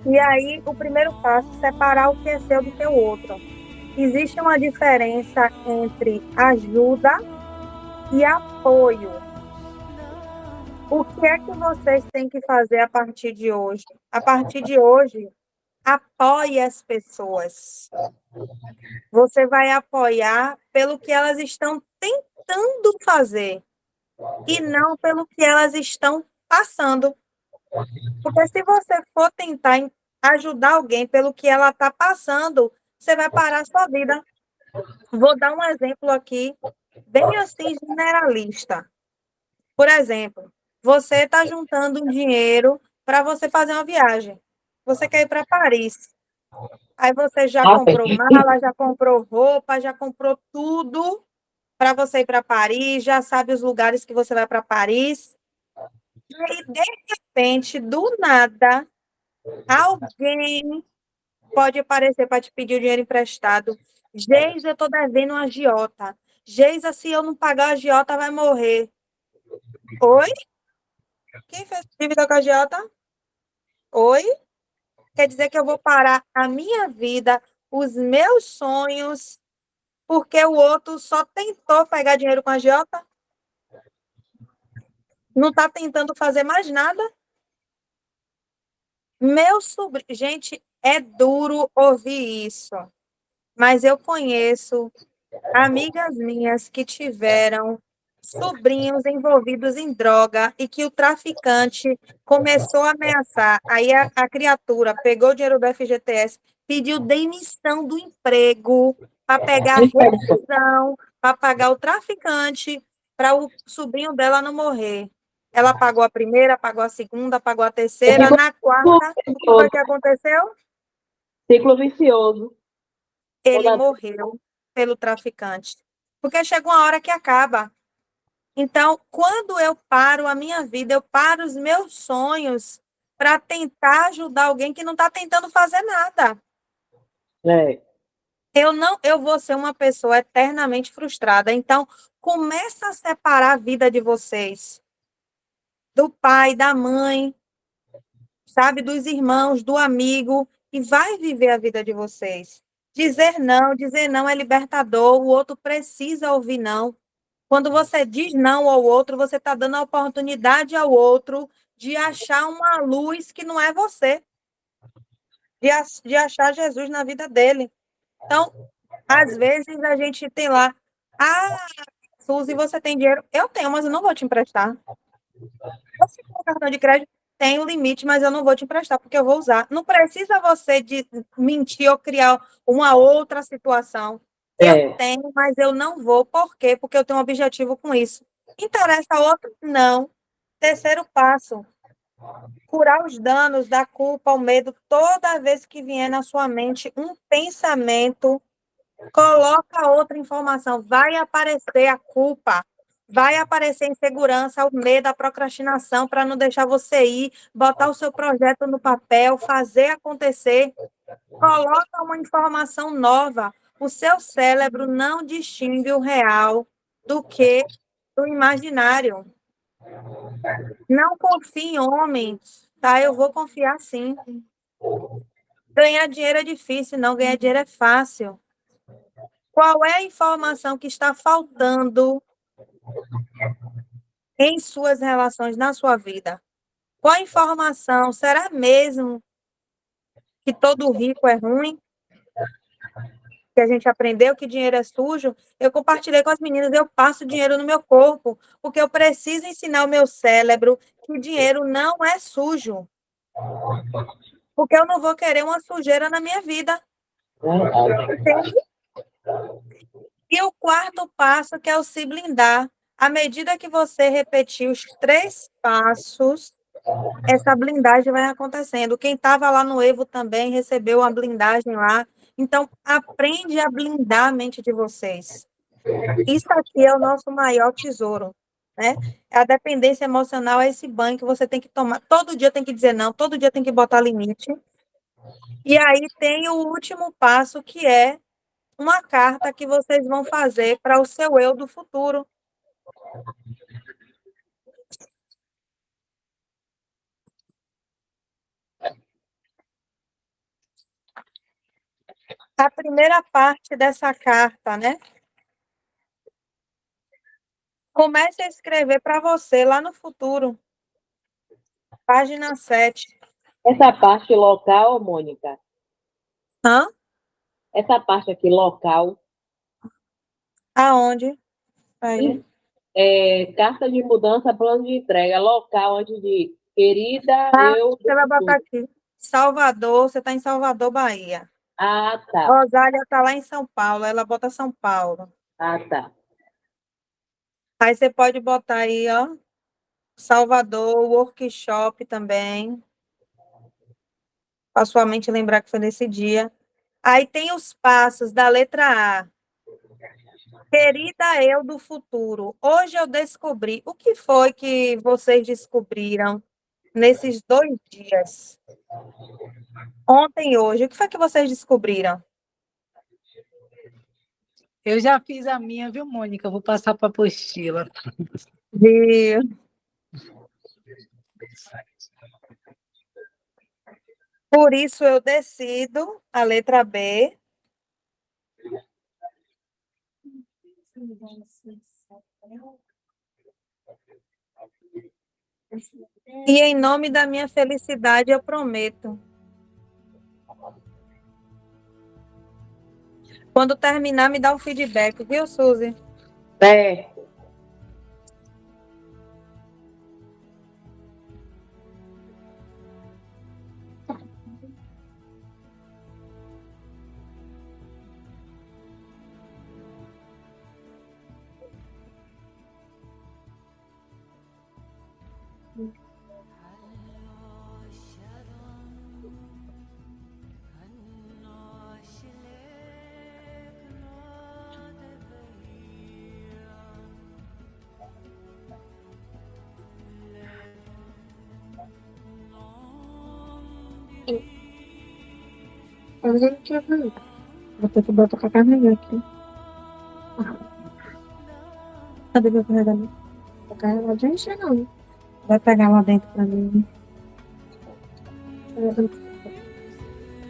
E aí, o primeiro passo é separar o que é seu do que é o outro. Existe uma diferença entre ajuda e apoio. O que é que vocês têm que fazer a partir de hoje? A partir de hoje, apoie as pessoas. Você vai apoiar pelo que elas estão tentando fazer e não pelo que elas estão passando. Porque se você for tentar ajudar alguém pelo que ela está passando, você vai parar a sua vida. Vou dar um exemplo aqui, bem assim, generalista. Por exemplo, você está juntando um dinheiro para você fazer uma viagem. Você quer ir para Paris. Aí você já comprou mala, já comprou roupa, já comprou tudo para você ir para Paris, já sabe os lugares que você vai para Paris. E, de repente, do nada, alguém pode aparecer para te pedir o dinheiro emprestado. Geisa, eu estou devendo uma agiota. Geisa, se eu não pagar a agiota, vai morrer. Oi? Quem fez dívida com a agiota? Oi? Quer dizer que eu vou parar a minha vida, os meus sonhos, porque o outro só tentou pegar dinheiro com a agiota? Não está tentando fazer mais nada? Meu sobrinho... Gente, é duro ouvir isso, mas eu conheço amigas minhas que tiveram sobrinhos envolvidos em droga e que o traficante começou a ameaçar. Aí a criatura pegou o dinheiro do FGTS, pediu demissão do emprego para pegar a rescisão, para pagar o traficante, para o sobrinho dela não morrer. Ela pagou a primeira, pagou a segunda, pagou a terceira, na quarta, o que foi que aconteceu? Ciclo vicioso. Ele morreu pelo traficante. Porque chega uma hora que acaba. Então, quando eu paro a minha vida, eu paro os meus sonhos para tentar ajudar alguém que não está tentando fazer nada. É. Eu vou ser uma pessoa eternamente frustrada. Então, começa a separar a vida de vocês do pai, da mãe, sabe, dos irmãos, do amigo, e vai viver a vida de vocês. Dizer não é libertador, o outro precisa ouvir não. Quando você diz não ao outro, você está dando a oportunidade ao outro de achar uma luz que não é você, de achar Jesus na vida dele. Então, às vezes a gente tem lá, Suzy, você tem dinheiro? Eu tenho, mas eu não vou te emprestar. Você tem um cartão de crédito? Tem um limite, mas eu não vou te emprestar, porque eu vou usar. Não precisa você de mentir ou criar uma outra situação. Eu tenho, mas eu não vou. Por quê? Porque eu tenho um objetivo com isso. Interessa outro? Não. Terceiro passo, curar os danos da culpa, o medo, toda vez que vier na sua mente um pensamento, coloca outra informação, vai aparecer a culpa, vai aparecer a insegurança, o medo, a procrastinação para não deixar você ir, botar o seu projeto no papel, fazer acontecer. Coloca uma informação nova. O seu cérebro não distingue o real do que do imaginário. Não confie em homens, tá? Eu vou confiar sim. Ganhar dinheiro é difícil, não ganhar dinheiro é fácil. Qual é a informação que está faltando em suas relações, na sua vida? Qual a informação? Será mesmo que todo rico é ruim? Que a gente aprendeu que dinheiro é sujo? Eu compartilhei com as meninas, eu passo dinheiro no meu corpo, porque eu preciso ensinar o meu cérebro que o dinheiro não é sujo. Porque eu não vou querer uma sujeira na minha vida. Entende? E o quarto passo, que é o se blindar. À medida que você repetir os 3 passos, essa blindagem vai acontecendo. Quem estava lá no Evo também recebeu uma blindagem lá. Então, aprende a blindar a mente de vocês. Isso aqui é o nosso maior tesouro, né? A dependência emocional é esse banho que você tem que tomar. Todo dia tem que dizer não, todo dia tem que botar limite. E aí tem o último passo, que é uma carta que vocês vão fazer para o seu eu do futuro. A primeira parte dessa carta, né? Comece a escrever para você lá no futuro. Página 7. Essa parte local, Mônica? Hã? Essa parte aqui local. Aonde? Aí. Carta de mudança, plano de entrega. Local, antes de querida, eu... Você vai botar aqui. Salvador, você está em Salvador, Bahia. Ah, tá. Rosália está lá em São Paulo, ela bota São Paulo. Ah, tá. Aí você pode botar aí, ó, Salvador, workshop também. Para sua mente lembrar que foi nesse dia. Aí tem os passos da letra A. Querida eu do futuro, hoje eu descobri. O que foi que vocês descobriram nesses 2 dias, ontem e hoje, o que foi que vocês descobriram? Eu já fiz a minha, viu, Mônica? Eu vou passar para a apostila. Viu? Por isso eu decido a letra B. E em nome da minha felicidade eu prometo. Quando terminar, me dá um feedback, viu, Suzy? Certo. Vou ter que botar pra carregar aqui. Cadê meu carregador? Tá carregado, gente, não. Vai pegar lá dentro pra mim.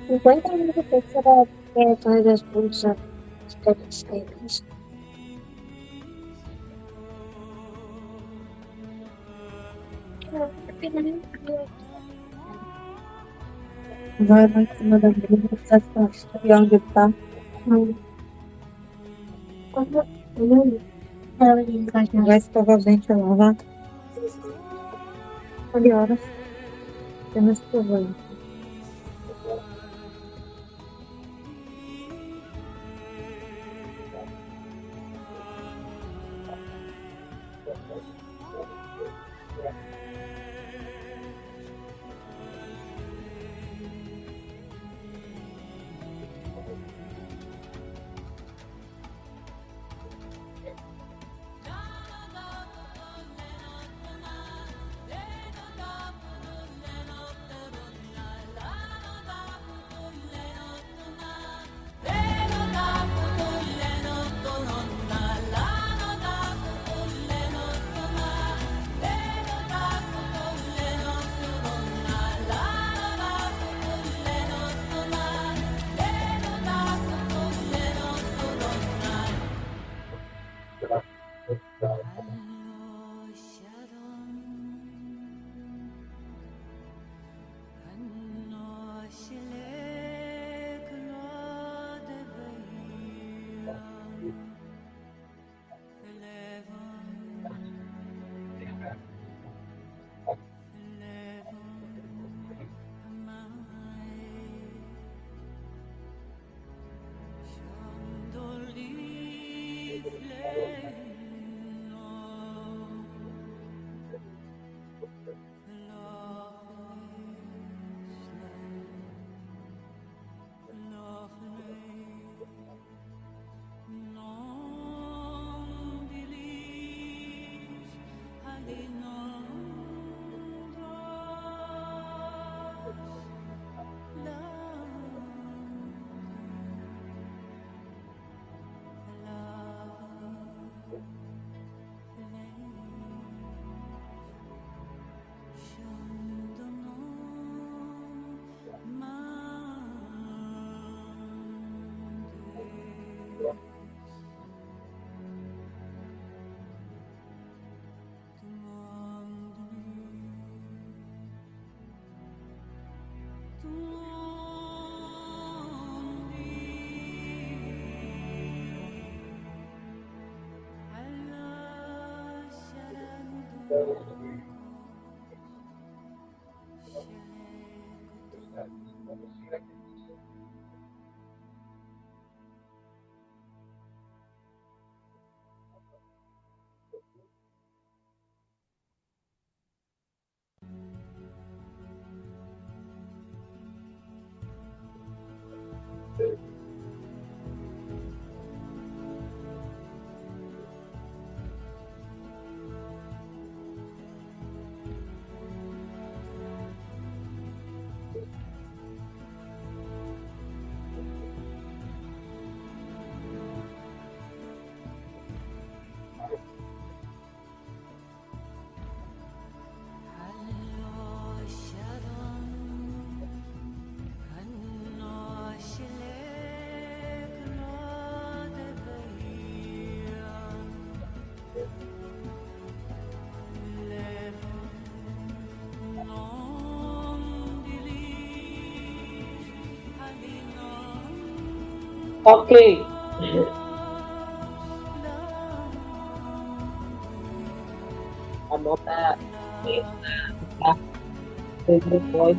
50 minutos depois você vai carregar as pontas. Vai lá em cima da blusa, tá fácil. E onde tá? Vai escovar o dente lá, vai. Olha horas. Tem mais problema. Ok. Anota tá? Vocês depois.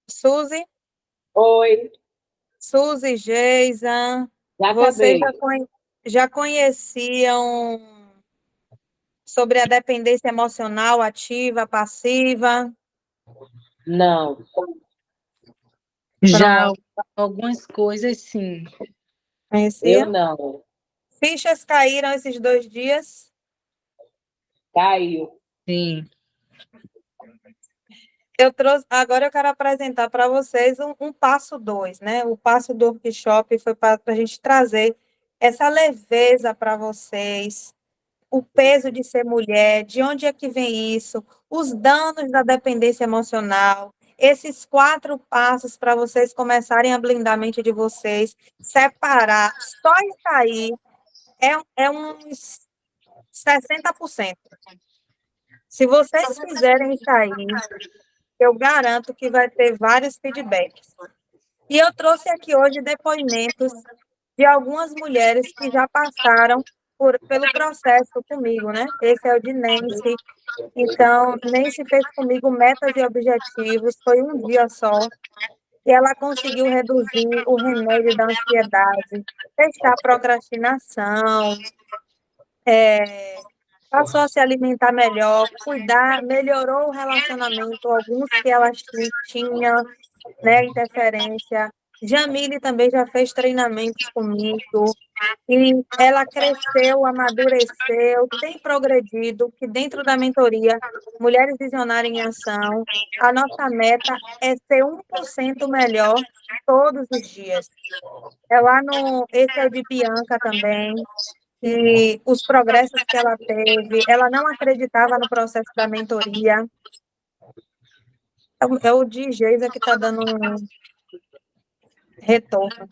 Suzy, Oi, Suzy, Geisa, já vocês acabei. já conheciam sobre a dependência emocional ativa, passiva? Não, Já Pronto, algumas coisas, sim. eu conheciam? não. Fichas caíram esses 2 dias? Caiu. Sim. Agora eu quero apresentar para vocês um passo 2, né? O passo do workshop foi para a gente trazer essa leveza para vocês, o peso de ser mulher, de onde é que vem isso, os danos da dependência emocional, esses 4 passos para vocês começarem a blindar a mente de vocês, separar, só isso aí é uns 60%. Se vocês fizerem isso aí, eu garanto que vai ter vários feedbacks. E eu trouxe aqui hoje depoimentos de algumas mulheres que já passaram pelo processo comigo, né? Esse é o de Nancy. Então, Nancy fez comigo metas e objetivos, foi um dia só, e ela conseguiu reduzir o remédio da ansiedade, deixar a procrastinação, passou a se alimentar melhor, cuidar, melhorou o relacionamento, alguns que ela tinha, né, interferência. Jamile também já fez treinamentos comigo, e ela cresceu, amadureceu, tem progredido, que dentro da mentoria Mulheres Visionárias em Ação, a nossa meta é ser 1% melhor todos os dias. É lá no, esse é o de Bianca também, e os progressos que ela teve, ela não acreditava no processo da mentoria. É o de Geisa que está dando um retorno.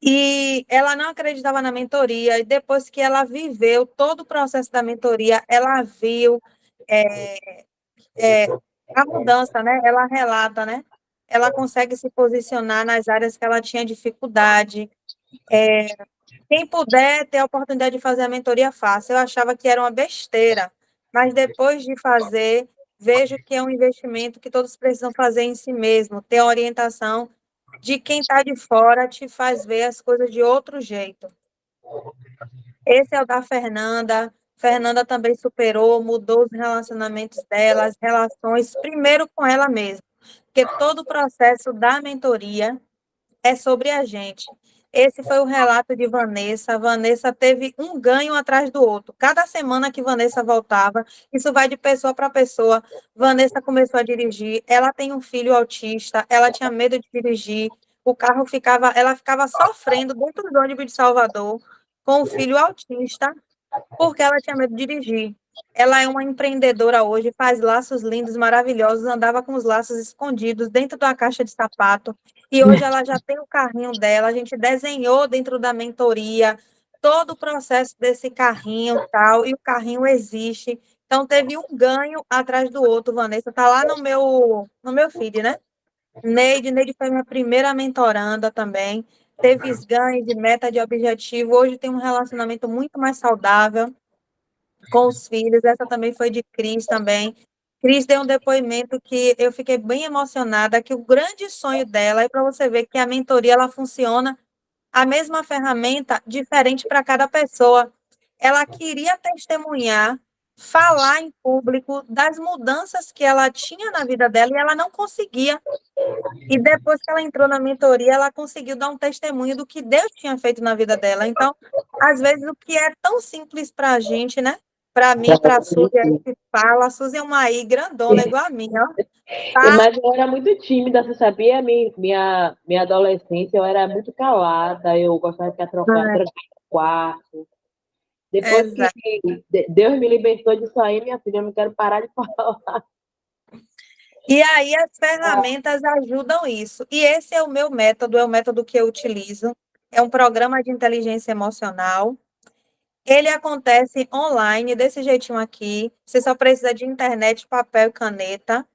E ela não acreditava na mentoria, e depois que ela viveu todo o processo da mentoria, ela viu a mudança, né? Ela relata, né? Ela consegue se posicionar nas áreas que ela tinha dificuldade. Quem puder ter a oportunidade de fazer a mentoria, faça. Eu achava que era uma besteira, mas depois de fazer, vejo que é um investimento que todos precisam fazer em si mesmo, ter a orientação de quem está de fora te faz ver as coisas de outro jeito. Esse é o da Fernanda. Fernanda também superou, mudou os relacionamentos dela, as relações, primeiro com ela mesma, porque todo o processo da mentoria é sobre a gente. Esse foi o relato de Vanessa. Vanessa teve um ganho atrás do outro. Cada semana que Vanessa voltava, isso vai de pessoa para pessoa. Vanessa começou a dirigir. Ela tem um filho autista. Ela tinha medo de dirigir. O carro ela ficava sofrendo dentro do ônibus de Salvador com o filho autista porque ela tinha medo de dirigir. Ela é uma empreendedora hoje, faz laços lindos, maravilhosos, andava com os laços escondidos dentro da caixa de sapato, e hoje ela já tem o carrinho dela, a gente desenhou dentro da mentoria todo o processo desse carrinho tal, e o carrinho existe. Então, teve um ganho atrás do outro, Vanessa, está lá no meu feed, né? Neide foi minha primeira mentoranda também, teve ganhos de meta de objetivo, hoje tem um relacionamento muito mais saudável com os filhos, essa também foi de Cris também. Cris deu um depoimento que eu fiquei bem emocionada, que o grande sonho dela é para você ver que a mentoria ela funciona a mesma ferramenta, diferente para cada pessoa. Ela queria testemunhar, falar em público das mudanças que ela tinha na vida dela e ela não conseguia. E depois que ela entrou na mentoria, ela conseguiu dar um testemunho do que Deus tinha feito na vida dela. Então, às vezes, o que é tão simples para a gente, né? Para mim, para a Suzy, a gente fala, a Suzy é uma I grandona, igual a minha, ó. Tá? Mas eu era muito tímida, você sabia? Minha adolescência, eu era muito calada, eu gostava de ficar trancada no quarto. Depois que Exato. Deus me libertou disso aí, minha filha, eu não quero parar de falar. E aí as ferramentas ajudam isso. E esse é o meu método, é o método que eu utilizo. É um programa de inteligência emocional. Ele acontece online, desse jeitinho aqui. Você só precisa de internet, papel e caneta.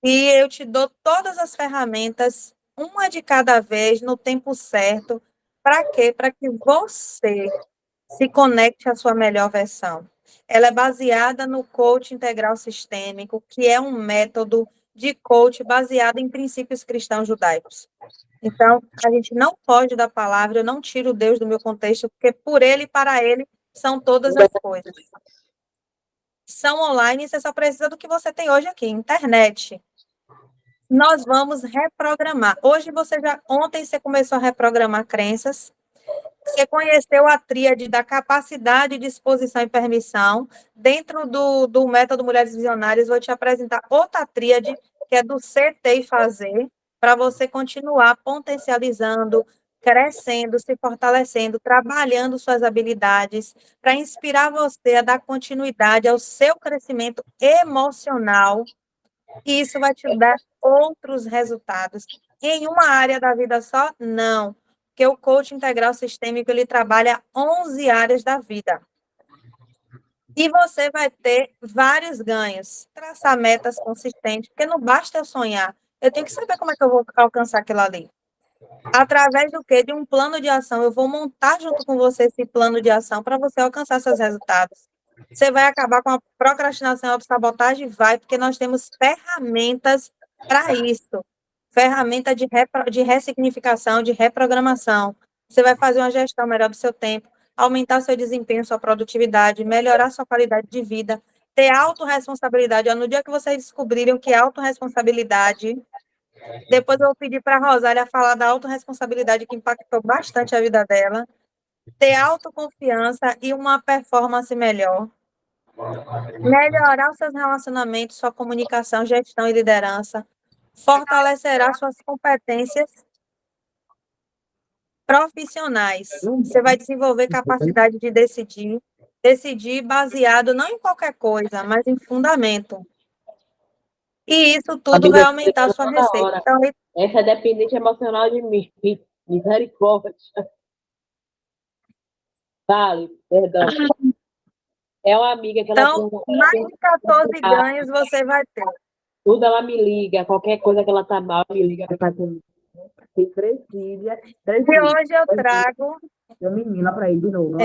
E eu te dou todas as ferramentas, uma de cada vez, no tempo certo. Para quê? Para que você se conecte à sua melhor versão. Ela é baseada no coach integral sistêmico, que é um método de coach baseado em princípios cristãos judaicos. Então, a gente não foge da palavra, eu não tiro Deus do meu contexto, porque por ele e para ele são todas as coisas. São online, você só precisa do que você tem hoje aqui, internet. Nós vamos reprogramar. Ontem você começou a reprogramar crenças. Você conheceu a tríade da capacidade, disposição e permissão. Dentro do método Mulheres Visionárias, vou te apresentar outra tríade, que é do ser, ter e fazer, para você continuar potencializando, crescendo, se fortalecendo, trabalhando suas habilidades, para inspirar você a dar continuidade ao seu crescimento emocional. E isso vai te dar outros resultados. Em uma área da vida só? Não. Porque o coach integral sistêmico, ele trabalha 11 áreas da vida. E você vai ter vários ganhos. Traçar metas consistentes, porque não basta eu sonhar. Eu tenho que saber como é que eu vou alcançar aquilo ali. Através do quê? De um plano de ação. Eu vou montar junto com você esse plano de ação para você alcançar seus resultados. Você vai acabar com a procrastinação e a autossabotagem? Vai, porque nós temos ferramentas para isso. Ferramenta de ressignificação, de reprogramação. Você vai fazer uma gestão melhor do seu tempo, aumentar seu desempenho, sua produtividade, melhorar sua qualidade de vida, ter autorresponsabilidade. No dia que vocês descobrirem o que é autorresponsabilidade, depois eu vou pedir para a Rosália falar da autorresponsabilidade que impactou bastante a vida dela, ter autoconfiança e uma performance melhor. Melhorar os seus relacionamentos, sua comunicação, gestão e liderança. Fortalecerá suas competências profissionais. Você vai desenvolver capacidade de decidir baseado não em qualquer coisa, mas em fundamento. E isso tudo vai aumentar a sua receita. Então, essa é dependente emocional de mim. Misericórdia. Vale, perdão. É uma amiga que ela então, mais de 14 ganhos você vai ter. Tudo ela me liga, qualquer coisa que ela tá mal, me liga para fazer. Tem 3 filhas. E hoje eu trago menina para ir de novo.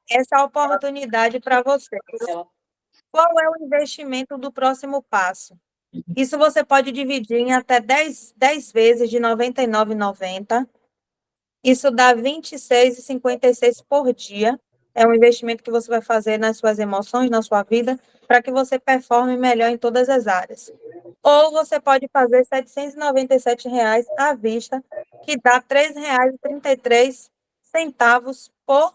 Essa oportunidade para vocês. Qual é o investimento do próximo passo? Isso você pode dividir em até 10 vezes de R$ 99,90. Isso dá R$ 26,56 por dia. É um investimento que você vai fazer nas suas emoções, na sua vida, para que você performe melhor em todas as áreas. Ou você pode fazer R$ 797 à vista, que dá R$ 3,33 por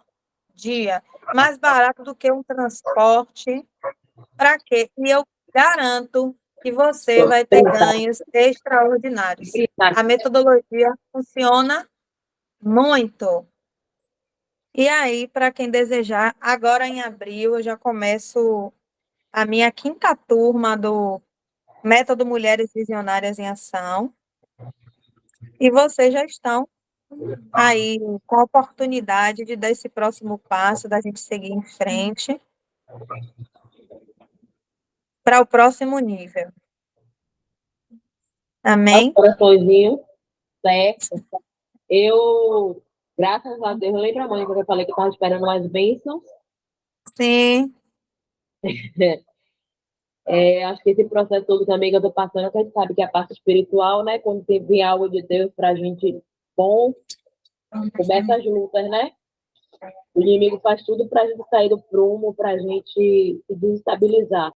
dia. Mais barato do que um transporte. Para quê? E eu garanto que você vai ter ganhos extraordinários. A metodologia funciona muito. E aí, para quem desejar, agora em abril eu já começo a minha 5ª turma do Método Mulheres Visionárias em Ação. E vocês já estão aí com a oportunidade de dar esse próximo passo, da gente seguir em frente para o próximo nível. Amém? Coraçãozinho, certo? Eu, graças a Deus, eu lembro a mãe quando eu falei que estava esperando mais bênçãos. Sim. Acho que esse processo todo também que eu estou passando, a gente sabe que é a parte espiritual, né? Quando tem algo de Deus para a gente bom, começa as lutas, né? O inimigo faz tudo para a gente sair do prumo, para a gente se desestabilizar.